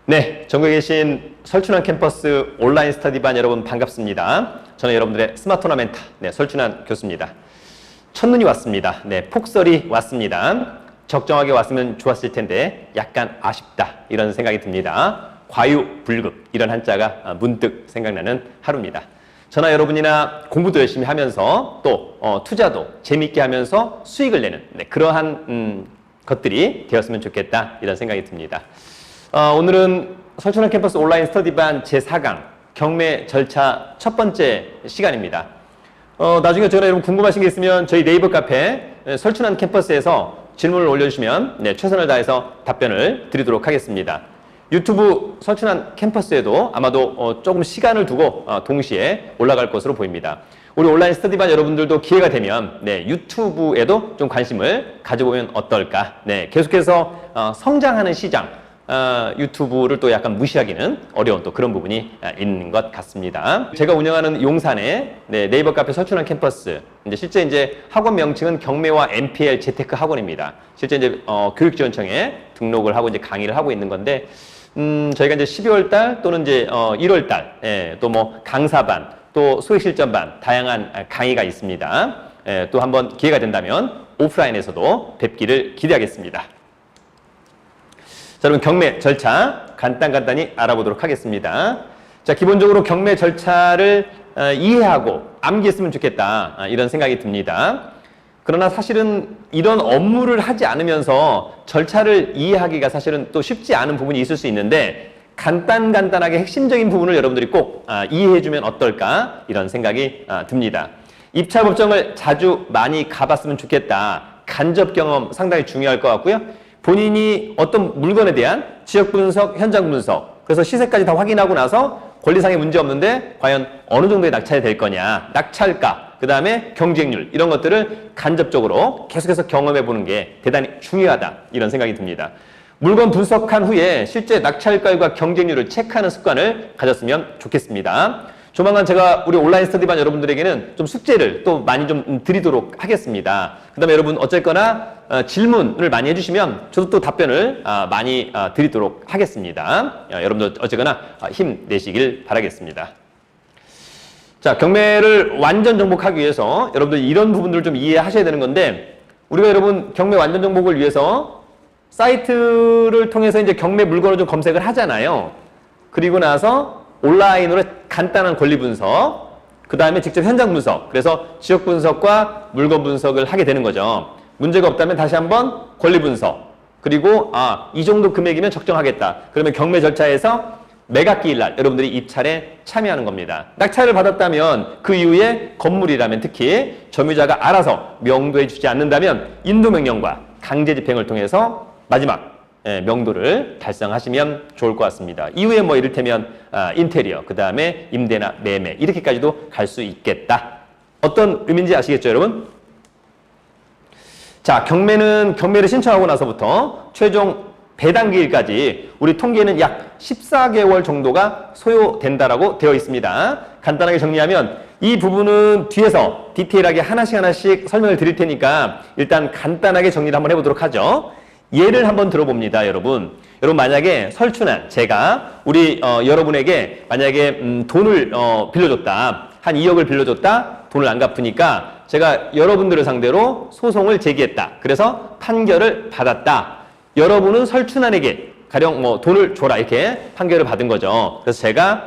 네, 전국에 계신 설춘환 캠퍼스 온라인 스터디반 여러분 반갑습니다. 저는 여러분들의 스마트 토너멘터 설춘환 교수입니다. 첫눈이 왔습니다. 네, 폭설이 왔습니다. 적정하게 왔으면 좋았을 텐데 약간 아쉽다 이런 생각이 듭니다. 과유불급 이런 한자가 문득 생각나는 하루입니다. 저나 여러분이나 공부도 열심히 하면서 또 투자도 재미있게 하면서 수익을 내는 그러한 것들이 되었으면 좋겠다 이런 생각이 듭니다. 오늘은 설춘환 캠퍼스 온라인 스터디반 제4강 경매 절차 첫 번째 시간입니다. 나중에 저나 여러분 궁금하신 게 있으면 저희 네이버 카페 설춘환 캠퍼스에서 질문을 올려주시면 최선을 다해서 답변을 드리도록 하겠습니다. 유튜브 설춘환 캠퍼스에도 아마도 조금 시간을 두고 동시에 올라갈 것으로 보입니다. 우리 온라인 스터디반 여러분들도 기회가 되면 유튜브에도 좀 관심을 가져보면 어떨까. 계속해서 성장하는 시장 유튜브를 또 약간 무시하기는 어려운 또 그런 부분이 있는 것 같습니다. 제가 운영하는 용산의 네이버 카페 설춘환 캠퍼스 실제 이제 학원 명칭은 경매와 MPL 재테크 학원입니다. 실제 이제 교육지원청에 등록을 하고 이제 강의를 하고 있는 건데 저희가 이제 12월 달 또는 이제 1월 달 또 뭐 강사반 또 소액실전반 다양한 강의가 있습니다. 또 한번 기회가 된다면 오프라인에서도 뵙기를 기대하겠습니다. 자, 여러분 경매 절차 간단히 알아보도록 하겠습니다. 자, 기본적으로 경매 절차를 이해하고 암기했으면 좋겠다 이런 생각이 듭니다. 그러나 사실은 이런 업무를 하지 않으면서 절차를 이해하기가 사실은 또 쉽지 않은 부분이 있을 수 있는데 간단하게 핵심적인 부분을 여러분들이 꼭 이해해주면 어떨까 이런 생각이 듭니다. 입찰 법정을 자주 많이 가봤으면 좋겠다. 간접 경험 상당히 중요할 것 같고요. 본인이 어떤 물건에 대한 지역 분석, 현장 분석, 그래서 시세까지 다 확인하고 나서 권리상의 문제 없는데 과연 어느 정도의 낙찰이 될 거냐, 낙찰가, 그 다음에 경쟁률 이런 것들을 간접적으로 계속해서 경험해 보는 게 대단히 중요하다 이런 생각이 듭니다. 물건 분석한 후에 실제 낙찰가율과 경쟁률을 체크하는 습관을 가졌으면 좋겠습니다. 조만간 제가 우리 온라인 스터디반 여러분들에게는 좀 숙제를 또 많이 좀 드리도록 하겠습니다. 그 다음에 여러분 어쨌거나 질문을 많이 해주시면 저도 또 답변을 많이 드리도록 하겠습니다. 여러분들 어쨌거나 힘내시길 바라겠습니다. 자, 경매를 완전 정복하기 위해서 여러분들 이런 부분들을 좀 이해하셔야 되는 건데 우리가 여러분 경매 완전 정복을 위해서 사이트를 통해서 이제 경매 물건을 좀 검색을 하잖아요. 그리고 나서 온라인으로 간단한 권리 분석, 그 다음에 직접 현장 분석, 그래서 지역 분석과 물건 분석을 하게 되는 거죠. 문제가 없다면 다시 한번 권리 분석, 그리고 이 정도 금액이면 적정하겠다. 그러면 경매 절차에서 매각기일 날 여러분들이 입찰에 참여하는 겁니다. 낙찰을 받았다면 그 이후에 건물이라면 특히 점유자가 알아서 명도해 주지 않는다면 인도명령과 강제 집행을 통해서 마지막 명도를 달성하시면 좋을 것 같습니다. 이후에 뭐 이를테면 인테리어, 그 다음에 임대나 매매 이렇게까지도 갈 수 있겠다. 어떤 의미인지 아시겠죠, 여러분? 자, 경매를 신청하고 나서부터 최종 배당기일까지 우리 통계는 약 14개월 정도가 소요된다라고 되어 있습니다. 간단하게 정리하면 이 부분은 뒤에서 디테일하게 하나씩 설명을 드릴 테니까 일단 간단하게 정리를 한번 해보도록 하죠. 예를 한번 들어봅니다, 여러분. 여러분 만약에 설춘환 제가 우리 여러분에게 만약에 돈을 빌려줬다. 한 2억을 빌려줬다. 돈을 안 갚으니까 제가 여러분들을 상대로 소송을 제기했다. 그래서 판결을 받았다. 여러분은 설춘환에게 가령 뭐 돈을 줘라 이렇게 판결을 받은 거죠. 그래서 제가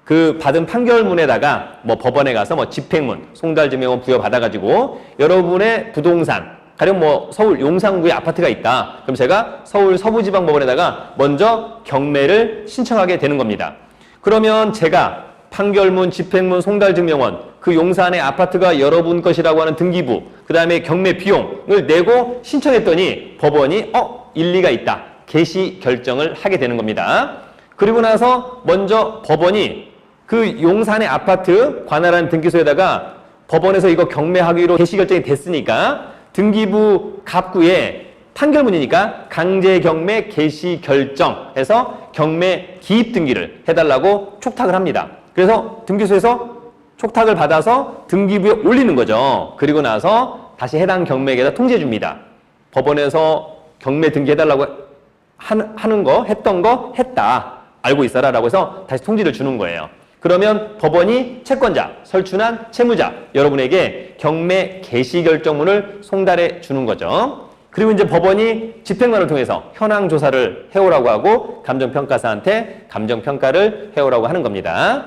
그 받은 판결문에다가 뭐 법원에 가서 뭐 집행문, 송달증명원 부여받아가지고 여러분의 부동산 가령 뭐 서울 용산구에 아파트가 있다. 그럼 제가 서울 서부지방법원에다가 먼저 경매를 신청하게 되는 겁니다. 그러면 제가 판결문, 집행문, 송달증명원 그 용산의 아파트가 여러분 것이라고 하는 등기부 그 다음에 경매 비용을 내고 신청했더니 법원이 일리가 있다. 개시 결정을 하게 되는 겁니다. 그리고 나서 먼저 법원이 그 용산의 아파트 관할한 등기소에다가 법원에서 이거 경매하기로 개시 결정이 됐으니까 등기부 갑구에 판결문이니까 강제 경매 개시 결정해서 경매 기입 등기를 해달라고 촉탁을 합니다. 그래서 등기소에서 촉탁을 받아서 등기부에 올리는 거죠. 그리고 나서 다시 해당 경매에다 통지해 줍니다. 법원에서 경매 등기해달라고 하는 거, 했던 거, 했다. 알고 있어라. 라고 해서 다시 통지를 주는 거예요. 그러면 법원이 채권자, 설춘한 채무자, 여러분에게 경매 개시 결정문을 송달해 주는 거죠. 그리고 이제 법원이 집행관을 통해서 현황 조사를 해오라고 하고 감정평가사한테 감정평가를 해오라고 하는 겁니다.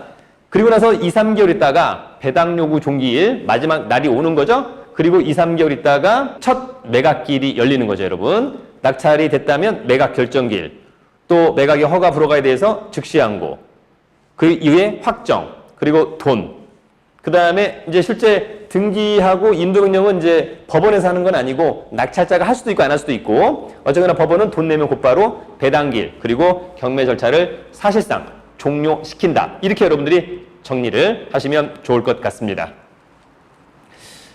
그리고 나서 2, 3개월 있다가 배당 요구 종기일 마지막 날이 오는 거죠. 그리고 2, 3개월 있다가 첫 매각기일이 열리는 거죠, 여러분. 낙찰이 됐다면 매각 결정기일, 또 매각의 허가 불허가에 대해서 즉시 항고, 그 이후에 확정, 그리고 돈. 그 다음에 이제 실제 등기하고 인도명령은 이제 법원에서 하는 건 아니고 낙찰자가 할 수도 있고 안 할 수도 있고, 어쨌거나 법원은 돈 내면 곧바로 배당기일, 그리고 경매 절차를 사실상 종료시킨다. 이렇게 여러분들이 정리를 하시면 좋을 것 같습니다.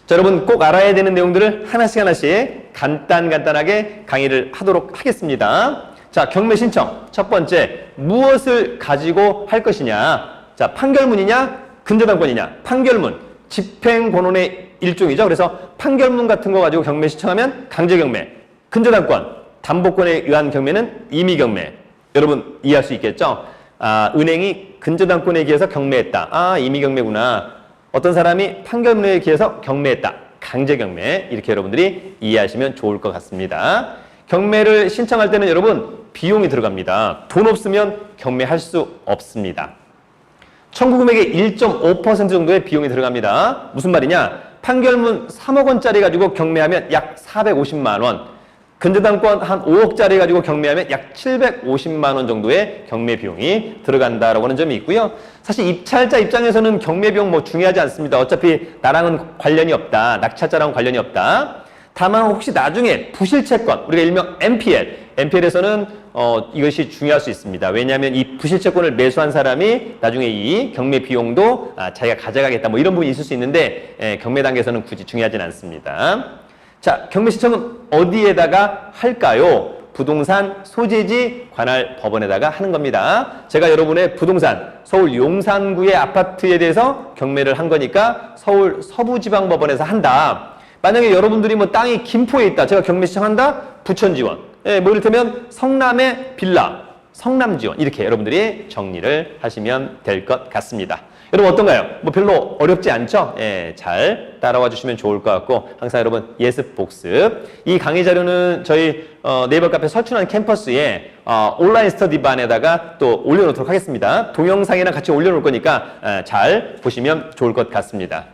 자, 여러분 꼭 알아야 되는 내용들을 하나씩 간단하게 강의를 하도록 하겠습니다. 자, 경매 신청. 첫 번째, 무엇을 가지고 할 것이냐. 자, 판결문이냐, 근저당권이냐. 판결문, 집행권원의 일종이죠. 그래서 판결문 같은 거 가지고 경매 신청하면 강제경매, 근저당권, 담보권에 의한 경매는 임의경매. 여러분 이해할 수 있겠죠? 아, 은행이 근저당권에 기해서 경매했다. 아, 임의경매구나. 어떤 사람이 판결문에 기해서 경매했다. 강제경매. 이렇게 여러분들이 이해하시면 좋을 것 같습니다. 경매를 신청할 때는 여러분 비용이 들어갑니다. 돈 없으면 경매할 수 없습니다. 청구 금액의 1.5% 정도의 비용이 들어갑니다. 무슨 말이냐? 판결문 3억 원짜리 가지고 경매하면 약 450만 원, 근저당권 한 5억짜리 가지고 경매하면 약 750만 원 정도의 경매 비용이 들어간다라고 하는 점이 있고요. 사실 입찰자 입장에서는 경매 비용 뭐 중요하지 않습니다. 어차피 나랑은 관련이 없다. 낙찰자랑은 관련이 없다. 다만 혹시 나중에 부실채권, 우리가 일명 NPL에서는 이것이 중요할 수 있습니다. 왜냐하면 이 부실채권을 매수한 사람이 나중에 이 경매 비용도 자기가 가져가겠다, 뭐 이런 부분이 있을 수 있는데 경매 단계에서는 굳이 중요하진 않습니다. 자, 경매 신청은 어디에다가 할까요? 부동산 소재지 관할 법원에다가 하는 겁니다. 제가 여러분의 부동산 서울 용산구의 아파트에 대해서 경매를 한 거니까 서울 서부지방법원에서 한다. 만약에 여러분들이 뭐 땅이 김포에 있다. 제가 경매 신청한다. 부천지원. 예, 뭐 이를테면 성남의 빌라, 성남지원. 이렇게 여러분들이 정리를 하시면 될 것 같습니다. 여러분 어떤가요? 뭐 별로 어렵지 않죠? 예, 잘 따라와 주시면 좋을 것 같고, 항상 여러분 예습 복습. 이 강의 자료는 저희 네이버 카페 설춘한 캠퍼스에 온라인 스터디반에다가 또 올려놓도록 하겠습니다. 동영상이랑 같이 올려놓을 거니까 잘 보시면 좋을 것 같습니다.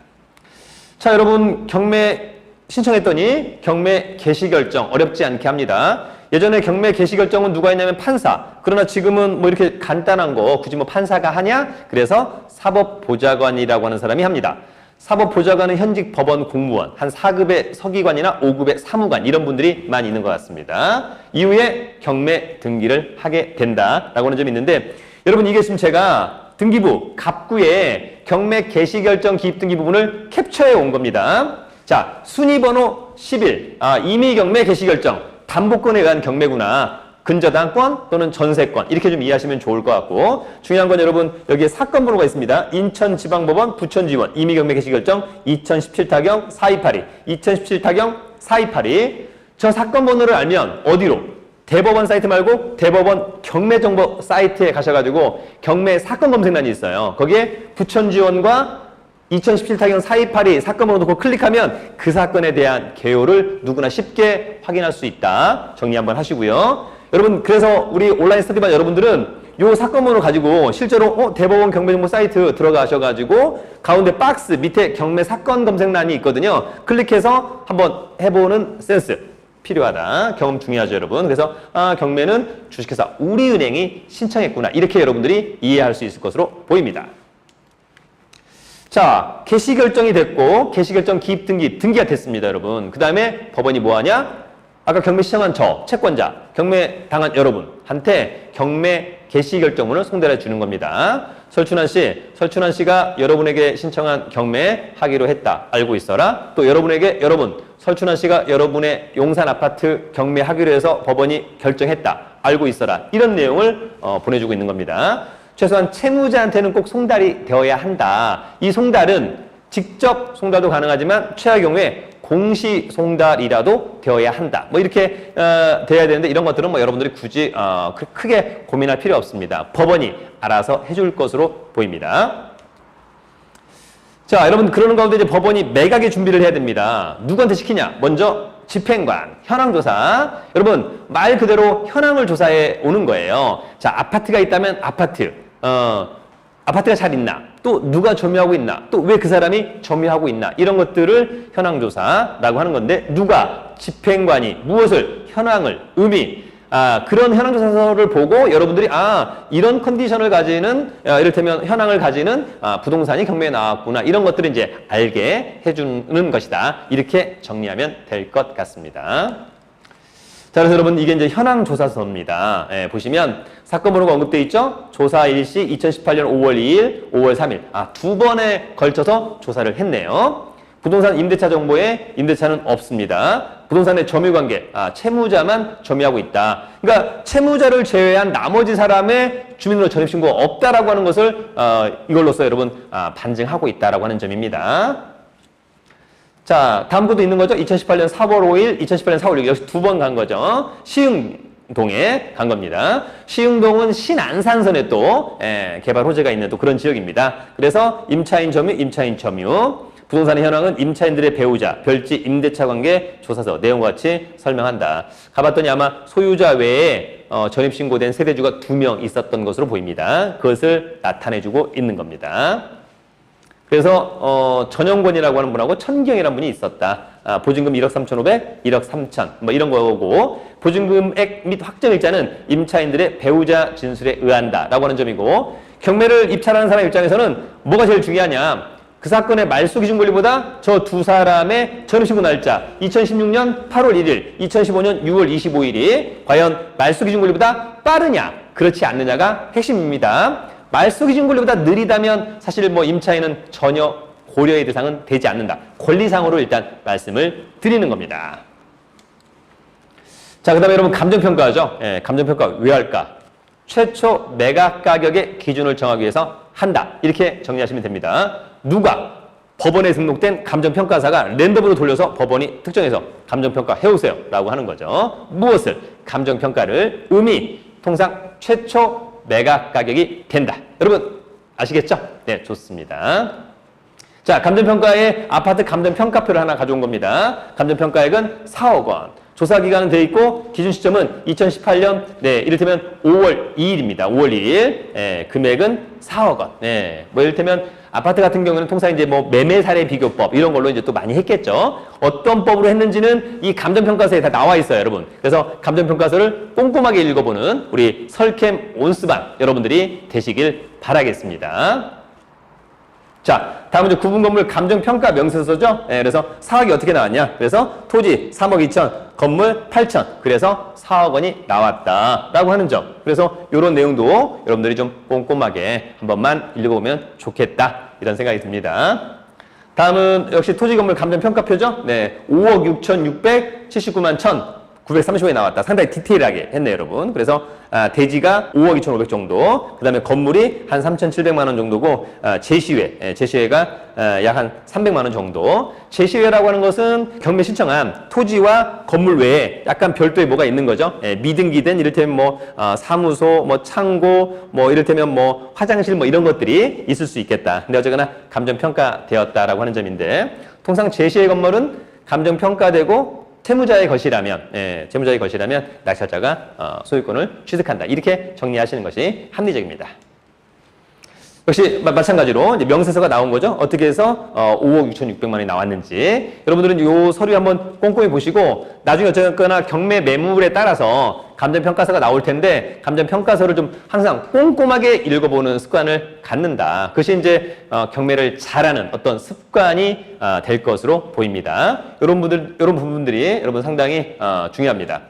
자, 여러분 경매 신청했더니 경매 개시 결정 어렵지 않게 합니다. 예전에 경매 개시 결정은 누가 했냐면 판사. 그러나 지금은 뭐 이렇게 간단한 거 굳이 뭐 판사가 하냐? 그래서 사법보좌관이라고 하는 사람이 합니다. 사법보좌관은 현직 법원 공무원, 한 4급의 서기관이나 5급의 사무관 이런 분들이 많이 있는 것 같습니다. 이후에 경매 등기를 하게 된다라고 하는 점이 있는데, 여러분 이게 지금 제가 등기부 갑구에 경매 개시 결정 기입 등기 부분을 캡처해 온 겁니다. 자, 순위번호 11, 임의 경매 개시 결정, 담보권에 의한 경매구나. 근저당권 또는 전세권, 이렇게 좀 이해하시면 좋을 것 같고, 중요한 건 여러분 여기에 사건 번호가 있습니다. 인천지방법원 부천지원 임의 경매 개시 결정 2017타경 4282, 2017타경 4282. 저 사건 번호를 알면 어디로? 대법원 사이트 말고 대법원 경매정보 사이트에 가셔가지고 경매 사건 검색란이 있어요. 거기에 부천지원과 2017타경 4282 사건 번호 놓고 클릭하면 그 사건에 대한 개요를 누구나 쉽게 확인할 수 있다. 정리 한번 하시고요. 여러분, 그래서 우리 온라인 스터디반 여러분들은 요 사건 번호 가지고 실제로 대법원 경매정보 사이트 들어가셔가지고 가운데 박스 밑에 경매 사건 검색란이 있거든요. 클릭해서 한번 해보는 센스 필요하다. 경험 중요하죠, 여러분. 그래서 경매는 주식회사 우리은행이 신청했구나. 이렇게 여러분들이 이해할 수 있을 것으로 보입니다. 자, 개시 결정이 됐고 개시 결정 기입 등기가 됐습니다, 여러분. 그 다음에 법원이 뭐 하냐? 아까 경매 신청한 저 채권자, 경매 당한 여러분한테 경매 개시 결정문을 송달해 주는 겁니다. 설춘한 씨가 여러분에게 신청한 경매 하기로 했다. 알고 있어라. 또 여러분에게 설춘한 씨가 여러분의 용산 아파트 경매하기로 해서 법원이 결정했다. 알고 있어라. 이런 내용을 보내주고 있는 겁니다. 최소한 채무자한테는 꼭 송달이 되어야 한다. 이 송달은 직접 송달도 가능하지만 최악의 경우에 공시송달이라도 되어야 한다. 뭐 이렇게 돼야 되는데 이런 것들은 뭐 여러분들이 굳이 크게 고민할 필요 없습니다. 법원이 알아서 해줄 것으로 보입니다. 자, 여러분 그러는 가운데 이제 법원이 매각의 준비를 해야 됩니다. 누구한테 시키냐? 먼저 집행관, 현황조사. 여러분 말 그대로 현황을 조사해 오는 거예요. 자, 아파트가 있다면 아파트가 잘 있나? 또 누가 점유하고 있나? 또 왜 그 사람이 점유하고 있나? 이런 것들을 현황조사라고 하는 건데 누가? 집행관이 무엇을? 현황을, 의미. 그런 현황조사서를 보고 여러분들이 이런 컨디션을 가지는 이를테면 현황을 가지는 부동산이 경매에 나왔구나. 이런 것들을 이제 알게 해주는 것이다. 이렇게 정리하면 될 것 같습니다. 자, 그래서 여러분 이게 이제 현황조사서입니다. 보시면 사건 번호가 언급되어 있죠? 조사 일시 2018년 5월 2일, 5월 3일. 두 번에 걸쳐서 조사를 했네요. 부동산 임대차 정보에 임대차는 없습니다. 부동산의 점유관계, 채무자만 점유하고 있다. 그러니까 채무자를 제외한 나머지 사람의 주민등록 전입신고가 없다라고 하는 것을 이걸로써 여러분 반증하고 있다라고 하는 점입니다. 자, 다음 것도 있는 거죠. 2018년 4월 5일, 2018년 4월 6일 역시 두 번 간 거죠. 시흥동에 간 겁니다. 시흥동은 신안산선에 또 개발 호재가 있는 또 그런 지역입니다. 그래서 임차인 점유, 임차인 점유. 부동산의 현황은 임차인들의 배우자, 별지, 임대차 관계 조사서 내용과 같이 설명한다. 가봤더니 아마 소유자 외에 전입신고된 세대주가 2명 있었던 것으로 보입니다. 그것을 나타내주고 있는 겁니다. 그래서 전영권이라고 하는 분하고 천경이라는 분이 있었다. 보증금 1억 3,500, 1억 3천 뭐 이런 거고 보증금액 및 확정일자는 임차인들의 배우자 진술에 의한다 라고 하는 점이고 경매를 입찰하는 사람 입장에서는 뭐가 제일 중요하냐. 그 사건의 말소 기준 권리보다 저 두 사람의 전입신고 날짜 2016년 8월 1일, 2015년 6월 25일이 과연 말소 기준 권리보다 빠르냐 그렇지 않느냐가 핵심입니다. 말소 기준 권리보다 느리다면 사실 뭐 임차인은 전혀 고려의 대상은 되지 않는다. 권리상으로 일단 말씀을 드리는 겁니다. 자, 그 다음에 여러분 감정평가죠. 감정평가 왜 할까? 최초 매각 가격의 기준을 정하기 위해서 한다. 이렇게 정리하시면 됩니다. 누가? 법원에 등록된 감정평가사가 랜덤으로 돌려서 법원이 특정해서 감정평가 해오세요 라고 하는 거죠. 무엇을? 감정평가를 의미, 통상 최초 매각 가격이 된다. 여러분 아시겠죠? 네, 좋습니다. 자, 감정평가에 아파트 감정평가표를 하나 가져온 겁니다. 감정평가액은 4억 원. 조사 기간은 돼 있고 기준 시점은 2018년 이를테면 5월 2일입니다. 5월 2일. 금액은 4억 원. 뭐 이를테면 아파트 같은 경우는 통상 이제 뭐 매매 사례 비교법 이런 걸로 이제 또 많이 했겠죠. 어떤 법으로 했는지는 이 감정평가서에 다 나와 있어요, 여러분. 그래서 감정평가서를 꼼꼼하게 읽어보는 우리 설캠 온스반 여러분들이 되시길 바라겠습니다. 자, 다음은 이제 구분건물 감정평가 명세서죠. 그래서 사억이 어떻게 나왔냐? 그래서 토지 3억 2천, 건물 8천. 그래서 4억 원이 나왔다라고 하는 점. 그래서 이런 내용도 여러분들이 좀 꼼꼼하게 한 번만 읽어보면 좋겠다. 이런 생각이 듭니다. 다음은 역시 토지 건물 감정평가표죠. 5억 6,679만 1,935에 나왔다. 상당히 디테일하게 했네요, 여러분. 그래서 대지가 5억 2,500 정도, 그 다음에 건물이 한 3,700만 원 정도고, 제시회가 약 한 300만 원 정도. 제시회라고 하는 것은 경매 신청한 토지와 건물 외에 약간 별도의 뭐가 있는 거죠. 미등기된 이를테면 뭐 사무소, 뭐 창고, 뭐 이를테면 뭐 화장실 뭐 이런 것들이 있을 수 있겠다. 근데 어쨌거나 감정평가되었다라고 하는 점인데, 통상 제시회 건물은 감정평가되고 채무자의 것이라면 낙찰자가 소유권을 취득한다. 이렇게 정리하시는 것이 합리적입니다. 역시 마찬가지로 이제 명세서가 나온 거죠. 어떻게 해서 5억 6,600만 원이 나왔는지 여러분들은 이 서류 한번 꼼꼼히 보시고 나중에 어쨌거나 경매 매물에 따라서 감정평가서가 나올 텐데 감정평가서를 좀 항상 꼼꼼하게 읽어보는 습관을 갖는다. 그것이 이제 경매를 잘하는 어떤 습관이 될 것으로 보입니다. 이런 부분들이 여러분 상당히 중요합니다.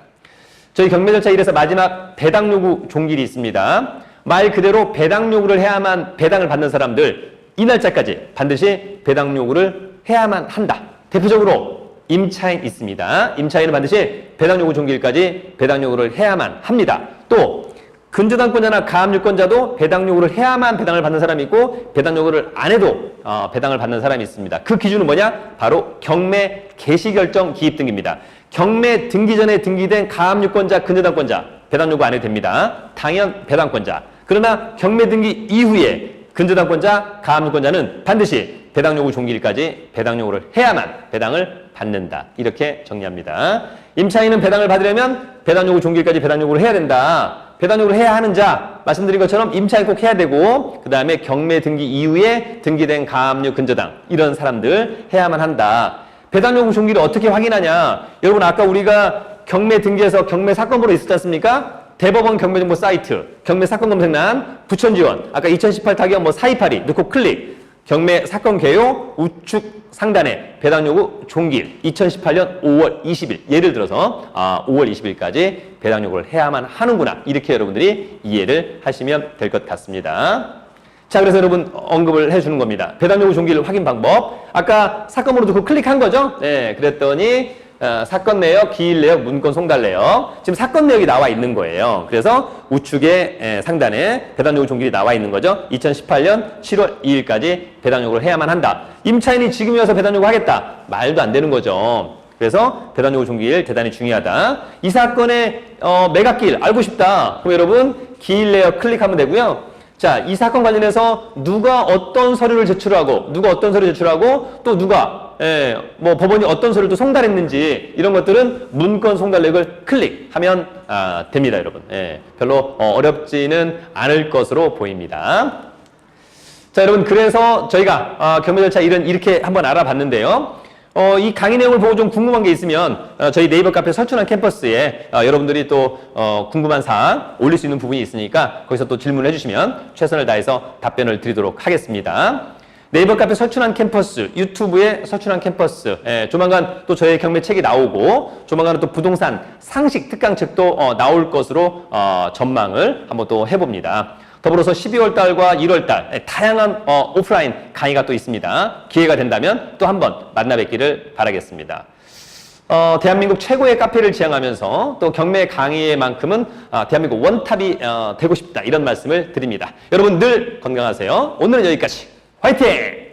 저희 경매 절차 1에서 마지막 배당 요구 종길이 있습니다. 말 그대로 배당 요구를 해야만 배당을 받는 사람들 이 날짜까지 반드시 배당 요구를 해야만 한다. 대표적으로 임차인 있습니다. 임차인은 반드시 배당 요구 종기일까지 배당 요구를 해야만 합니다. 또 근저당권자나 가압류권자도 배당 요구를 해야만 배당을 받는 사람이 있고 배당 요구를 안 해도 배당을 받는 사람이 있습니다. 그 기준은 뭐냐? 바로 경매 개시결정 기입 등기입니다. 경매 등기 전에 등기된 가압류권자, 근저당권자 배당 요구 안 해도 됩니다. 당연 배당권자. 그러나 경매 등기 이후에 근저당권자, 가압류권자는 반드시 배당 요구 종기일까지 배당 요구를 해야만 배당을 받는다. 이렇게 정리합니다. 임차인은 배당을 받으려면 배당 요구 종기일까지 배당 요구를 해야 된다. 배당 요구를 해야 하는 자, 말씀드린 것처럼 임차인 꼭 해야 되고 그 다음에 경매 등기 이후에 등기된 가압류, 근저당 이런 사람들 해야만 한다. 배당 요구 종기를 어떻게 확인하냐? 여러분 아까 우리가 경매 등기에서 경매 사건번호 있었지 않습니까? 대법원 경매정보 사이트, 경매 사건 검색란, 부천지원, 아까 2018 타격 4282 넣고 클릭, 경매 사건 개요 우측 상단에 배당 요구 종기일 2018년 5월 20일 예를 들어서 5월 20일까지 배당 요구를 해야만 하는구나 이렇게 여러분들이 이해를 하시면 될 것 같습니다. 자, 그래서 여러분 언급을 해주는 겁니다. 배당 요구 종기일 확인 방법. 아까 사건번호 넣고 클릭한 거죠? 네, 그랬더니 사건 내역, 기일 내역, 문건 송달 내역. 지금 사건 내역이 나와 있는 거예요. 그래서 우측에 상단에 배당 요구 종기일이 나와 있는 거죠. 2018년 7월 2일까지 배당 요구를 해야만 한다. 임차인이 지금이어서 배당 요구 하겠다. 말도 안 되는 거죠. 그래서 배당 요구 종기일 대단히 중요하다. 이 사건의 매각기일 알고 싶다. 그럼 여러분 기일 내역 클릭하면 되고요. 자, 이 사건 관련해서 누가 어떤 서류를 제출하고 또 누가 뭐 법원이 어떤 서류를 또 송달했는지 이런 것들은 문건 송달력을 클릭하면 됩니다, 여러분. 별로 어렵지는 않을 것으로 보입니다. 자, 여러분 그래서 저희가 경매 절차 이렇게 한번 알아봤는데요. 이 강의 내용을 보고 좀 궁금한 게 있으면 저희 네이버 카페 설춘한 캠퍼스에 여러분들이 또 궁금한 사항 올릴 수 있는 부분이 있으니까 거기서 또 질문을 해주시면 최선을 다해서 답변을 드리도록 하겠습니다. 네이버 카페 설춘한 캠퍼스, 유튜브에 설춘한 캠퍼스, 조만간 또 저의 경매 책이 나오고 조만간은 또 부동산 상식 특강책도 나올 것으로 전망을 한번 또 해봅니다. 더불어서 12월 달과 1월 달 다양한 오프라인 강의가 또 있습니다. 기회가 된다면 또 한번 만나 뵙기를 바라겠습니다. 대한민국 최고의 카페를 지향하면서 또 경매 강의만큼은 대한민국 원탑이 되고 싶다 이런 말씀을 드립니다. 여러분 늘 건강하세요. 오늘은 여기까지. 화이팅!